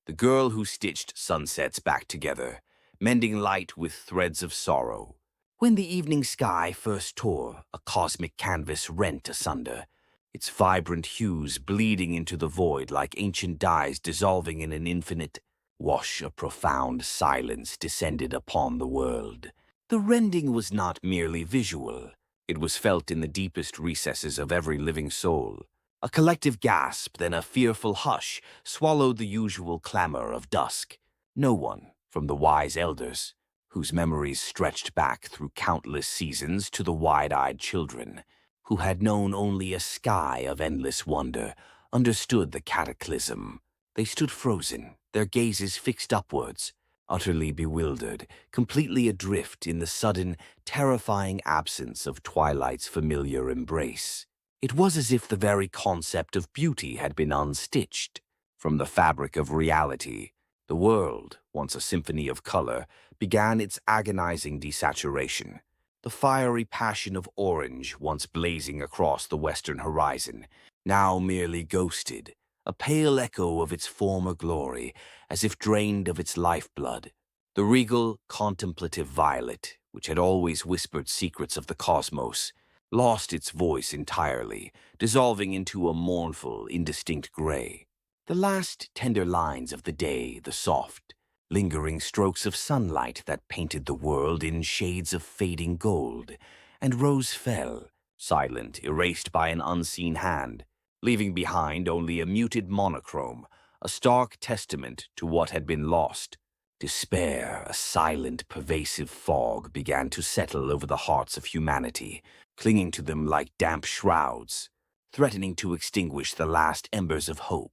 the girl who stitched sunsets back together, mending light with threads of sorrow. When the evening sky first tore a cosmic canvas rent asunder, its vibrant hues bleeding into the void like ancient dyes dissolving in an infinite wash, a profound silence descended upon the world. The rending was not merely visual. It was felt in the deepest recesses of every living soul. A collective gasp, then a fearful hush, swallowed the usual clamor of dusk. No one, from the wise elders, whose memories stretched back through countless seasons, to the wide-eyed children, who had known only a sky of endless wonder, understood the cataclysm. They stood frozen, their gazes fixed upwards, utterly bewildered, completely adrift in the sudden, terrifying absence of twilight's familiar embrace. It was as if the very concept of beauty had been unstitched from the fabric of reality. The world, once a symphony of color, began its agonizing desaturation. The fiery passion of orange, once blazing across the western horizon, now merely ghosted, a pale echo of its former glory, as if drained of its lifeblood. The regal, contemplative violet, which had always whispered secrets of the cosmos, lost its voice entirely, dissolving into a mournful, indistinct gray. The last tender lines of the day, the soft, lingering strokes of sunlight that painted the world in shades of fading gold, and rose fell, silent, erased by an unseen hand, leaving behind only a muted monochrome, a stark testament to what had been lost. Despair, a silent, pervasive fog, began to settle over the hearts of humanity, clinging to them like damp shrouds, threatening to extinguish the last embers of hope.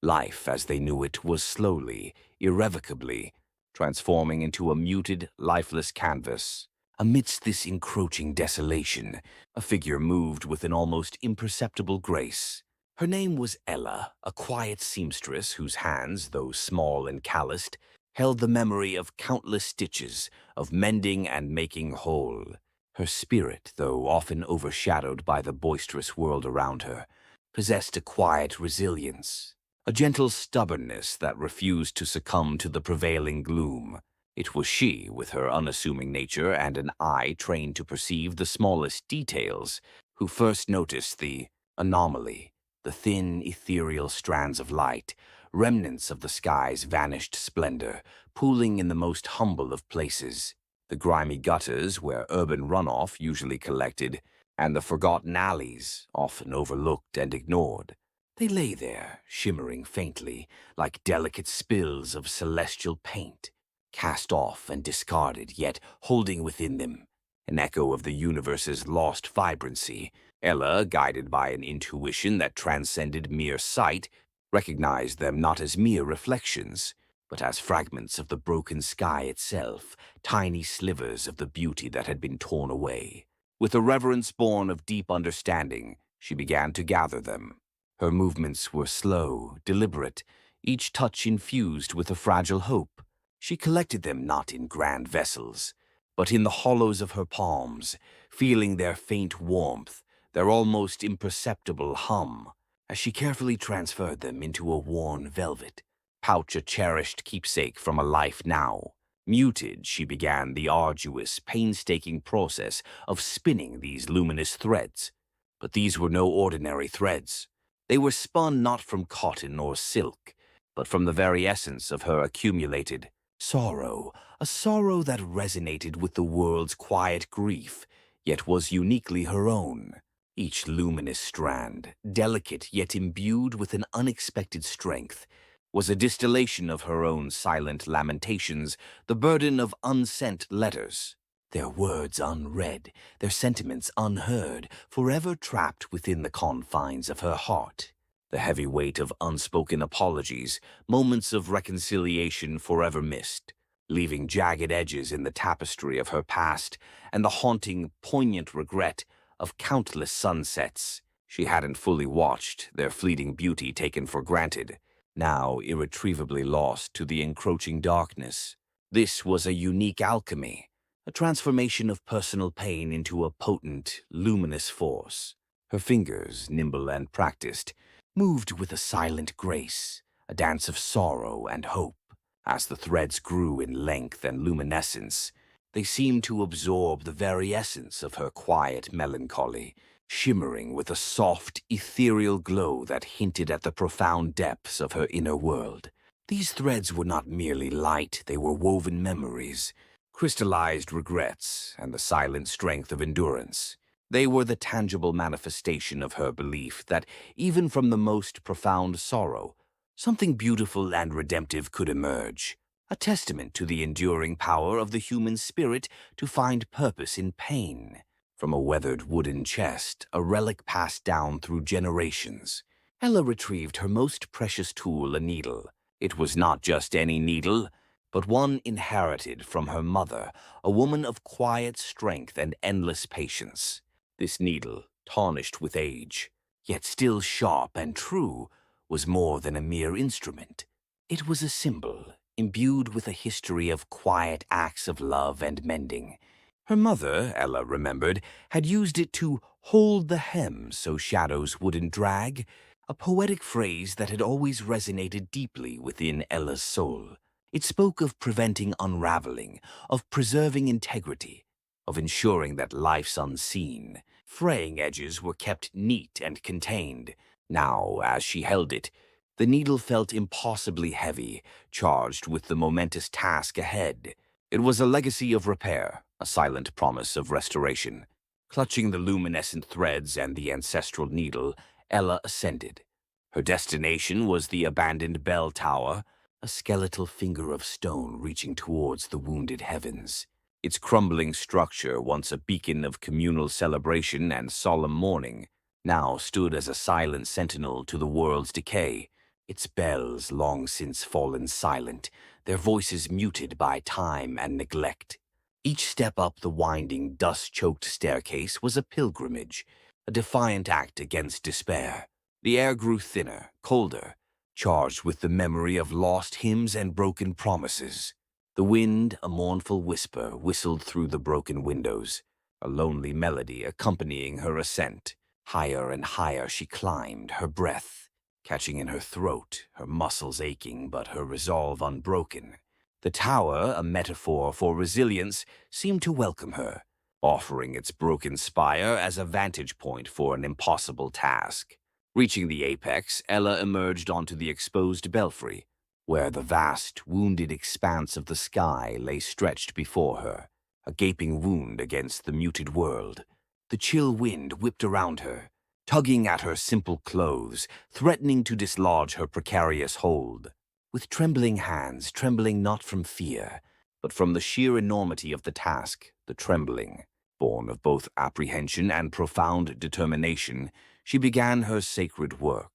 Life, as they knew it, was slowly, irrevocably, transforming into a muted, lifeless canvas. Amidst this encroaching desolation, a figure moved with an almost imperceptible grace. Her name was Ella, a quiet seamstress whose hands, though small and calloused, held the memory of countless stitches, of mending and making whole. Her spirit, though often overshadowed by the boisterous world around her, possessed a quiet resilience, a gentle stubbornness that refused to succumb to the prevailing gloom. It was she, with her unassuming nature and an eye trained to perceive the smallest details, who first noticed the anomaly, the thin, ethereal strands of light, remnants of the sky's vanished splendor, pooling in the most humble of places, the grimy gutters where urban runoff usually collected, and the forgotten alleys, often overlooked and ignored. They lay there, shimmering faintly, like delicate spills of celestial paint, cast off and discarded, yet holding within them an echo of the universe's lost vibrancy. Ella, guided by an intuition that transcended mere sight, recognized them not as mere reflections, but as fragments of the broken sky itself, tiny slivers of the beauty that had been torn away. With a reverence born of deep understanding, she began to gather them. Her movements were slow, deliberate, each touch infused with a fragile hope. She collected them not in grand vessels, but in the hollows of her palms, feeling their faint warmth, their almost imperceptible hum, as she carefully transferred them into a worn velvet pouch, a cherished keepsake from a life now muted. She began the arduous, painstaking process of spinning these luminous threads. But these were no ordinary threads. They were spun not from cotton or silk, but from the very essence of her accumulated sorrow, a sorrow that resonated with the world's quiet grief, yet was uniquely her own. Each luminous strand, delicate yet imbued with an unexpected strength, was a distillation of her own silent lamentations, the burden of unsent letters, their words unread, their sentiments unheard, forever trapped within the confines of her heart. The heavy weight of unspoken apologies, moments of reconciliation forever missed, leaving jagged edges in the tapestry of her past, and the haunting, poignant regret of countless sunsets she hadn't fully watched, their fleeting beauty taken for granted, now irretrievably lost to the encroaching darkness. This was a unique alchemy, a transformation of personal pain into a potent, luminous force. Her fingers, nimble and practiced, moved with a silent grace, a dance of sorrow and hope. As the threads grew in length and luminescence, they seemed to absorb the very essence of her quiet melancholy, shimmering with a soft, ethereal glow that hinted at the profound depths of her inner world. These threads were not merely light, they were woven memories, crystallized regrets, and the silent strength of endurance. They were the tangible manifestation of her belief that, even from the most profound sorrow, something beautiful and redemptive could emerge, a testament to the enduring power of the human spirit to find purpose in pain. From a weathered wooden chest, a relic passed down through generations, Ella retrieved her most precious tool, a needle. It was not just any needle, but one inherited from her mother, a woman of quiet strength and endless patience. This needle, tarnished with age, yet still sharp and true, was more than a mere instrument. It was a symbol, imbued with a history of quiet acts of love and mending. Her mother, Ella remembered, had used it to hold the hem so shadows wouldn't drag, a poetic phrase that had always resonated deeply within Ella's soul. It spoke of preventing unraveling, of preserving integrity, of ensuring that life's unseen, fraying edges were kept neat and contained. Now, as she held it, the needle felt impossibly heavy, charged with the momentous task ahead. It was a legacy of repair, a silent promise of restoration. Clutching the luminescent threads and the ancestral needle, Ella ascended. Her destination was the abandoned bell tower, a skeletal finger of stone reaching towards the wounded heavens. Its crumbling structure, once a beacon of communal celebration and solemn mourning, now stood as a silent sentinel to the world's decay, its bells long since fallen silent, their voices muted by time and neglect. Each step up the winding, dust-choked staircase was a pilgrimage, a defiant act against despair. The air grew thinner, colder, charged with the memory of lost hymns and broken promises. The wind, a mournful whisper, whistled through the broken windows, a lonely melody accompanying her ascent. Higher and higher she climbed, her breath catching in her throat, her muscles aching but her resolve unbroken. The tower, a metaphor for resilience, seemed to welcome her, offering its broken spire as a vantage point for an impossible task. Reaching the apex, Ella emerged onto the exposed belfry, where the vast, wounded expanse of the sky lay stretched before her, a gaping wound against the muted world. The chill wind whipped around her, tugging at her simple clothes, threatening to dislodge her precarious hold. With trembling hands, trembling not from fear, but from the sheer enormity of the task, the trembling, born of both apprehension and profound determination, she began her sacred work.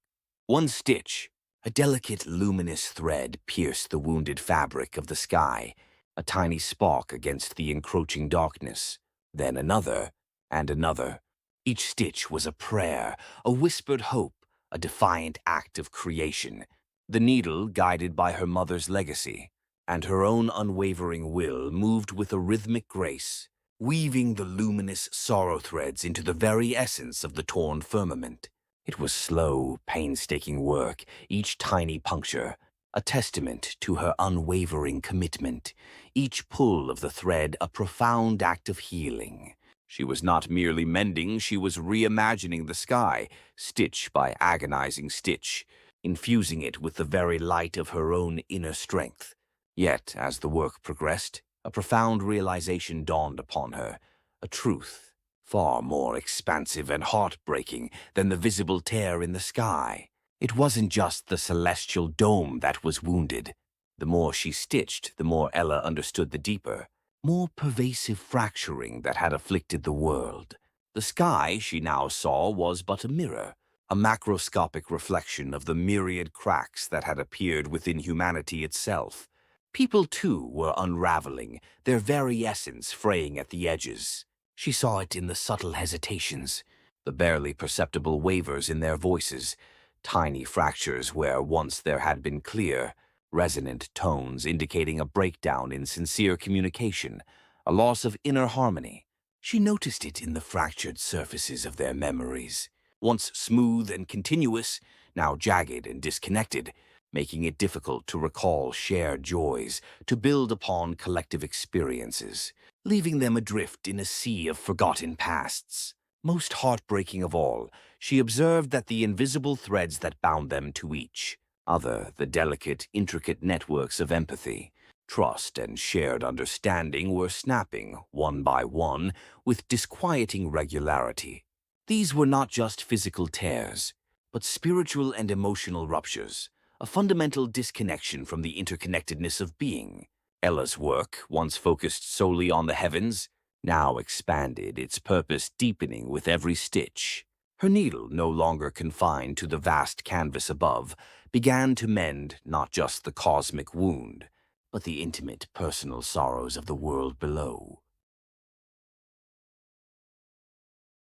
One stitch, a delicate luminous thread, pierced the wounded fabric of the sky, a tiny spark against the encroaching darkness. Then another, and another. Each stitch was a prayer, a whispered hope, a defiant act of creation. The needle, guided by her mother's legacy, and her own unwavering will, moved with a rhythmic grace, weaving the luminous sorrow threads into the very essence of the torn firmament. It was slow, painstaking work, each tiny puncture a testament to her unwavering commitment, each pull of the thread a profound act of healing. She was not merely mending, she was reimagining the sky, stitch by agonizing stitch, infusing it with the very light of her own inner strength. Yet, as the work progressed, a profound realization dawned upon her, a truth far more expansive and heartbreaking than the visible tear in the sky. It wasn't just the celestial dome that was wounded. The more she stitched, the more Ella understood the deeper, more pervasive fracturing that had afflicted the world. The sky, she now saw, was but a mirror, a macroscopic reflection of the myriad cracks that had appeared within humanity itself. People, too, were unraveling, their very essence fraying at the edges. She saw it in the subtle hesitations, the barely perceptible wavers in their voices, tiny fractures where once there had been clear, resonant tones indicating a breakdown in sincere communication, a loss of inner harmony. She noticed it in the fractured surfaces of their memories, once smooth and continuous, now jagged and disconnected, making it difficult to recall shared joys, to build upon collective experiences, leaving them adrift in a sea of forgotten pasts. Most heartbreaking of all, she observed that the invisible threads that bound them to each other, the delicate, intricate networks of empathy, trust, and shared understanding were snapping, one by one, with disquieting regularity. These were not just physical tears, but spiritual and emotional ruptures, a fundamental disconnection from the interconnectedness of being. Ella's work, once focused solely on the heavens, now expanded, its purpose deepening with every stitch. Her needle, no longer confined to the vast canvas above, began to mend not just the cosmic wound, but the intimate, personal sorrows of the world below.